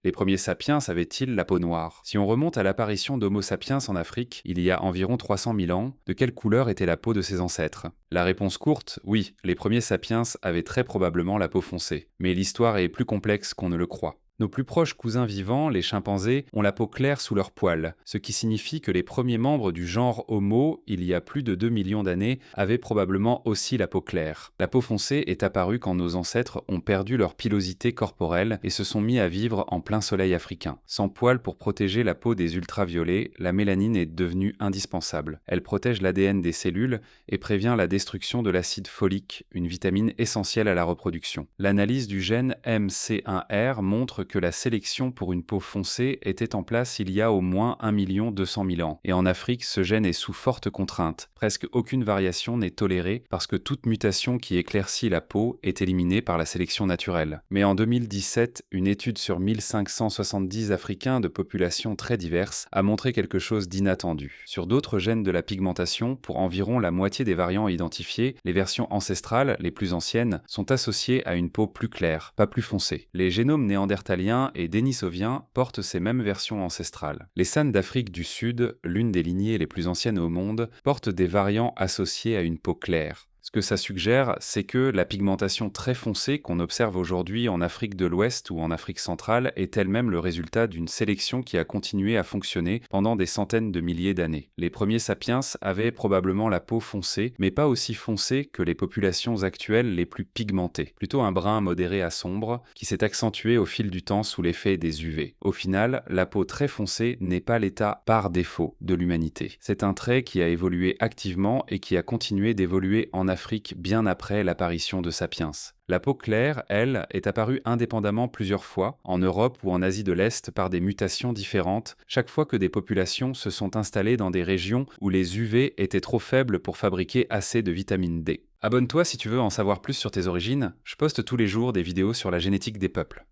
Les premiers sapiens avaient-ils la peau noire? Si on remonte à l'apparition d'Homo sapiens en Afrique, il y a environ 300 000 ans, de quelle couleur était la peau de ses ancêtres? La réponse courte, oui, les premiers sapiens avaient très probablement la peau foncée. Mais l'histoire est plus complexe qu'on ne le croit. Nos plus proches cousins vivants, les chimpanzés, ont la peau claire sous leurs poils, ce qui signifie que les premiers membres du genre Homo, il y a plus de 2 millions d'années, avaient probablement aussi la peau claire. La peau foncée est apparue quand nos ancêtres ont perdu leur pilosité corporelle et se sont mis à vivre en plein soleil africain. Sans poils pour protéger la peau des ultraviolets, la mélanine est devenue indispensable. Elle protège l'ADN des cellules et prévient la destruction de l'acide folique, une vitamine essentielle à la reproduction. L'analyse du gène MC1R montre que la sélection pour une peau foncée était en place il y a au moins 1 200 000 ans. Et en Afrique, ce gène est sous forte contrainte. Presque aucune variation n'est tolérée parce que toute mutation qui éclaircit la peau est éliminée par la sélection naturelle. Mais en 2017, une étude sur 1570 Africains de populations très diverses a montré quelque chose d'inattendu. Sur d'autres gènes de la pigmentation, pour environ la moitié des variants identifiés, les versions ancestrales, les plus anciennes, sont associées à une peau plus claire, pas plus foncée. Les génomes néandertaliens et dénisoviens portent ces mêmes versions ancestrales. Les San d'Afrique du Sud, l'une des lignées les plus anciennes au monde, portent des variants associés à une peau claire. Ce que ça suggère, c'est que la pigmentation très foncée qu'on observe aujourd'hui en Afrique de l'Ouest ou en Afrique centrale est elle-même le résultat d'une sélection qui a continué à fonctionner pendant des centaines de milliers d'années. Les premiers sapiens avaient probablement la peau foncée, mais pas aussi foncée que les populations actuelles les plus pigmentées. Plutôt un brun modéré à sombre, qui s'est accentué au fil du temps sous l'effet des UV. Au final, la peau très foncée n'est pas l'état par défaut de l'humanité. C'est un trait qui a évolué activement et qui a continué d'évoluer en Afrique bien après l'apparition de Sapiens. La peau claire, elle, est apparue indépendamment plusieurs fois, en Europe ou en Asie de l'Est par des mutations différentes, chaque fois que des populations se sont installées dans des régions où les UV étaient trop faibles pour fabriquer assez de vitamine D. Abonne-toi si tu veux en savoir plus sur tes origines, je poste tous les jours des vidéos sur la génétique des peuples.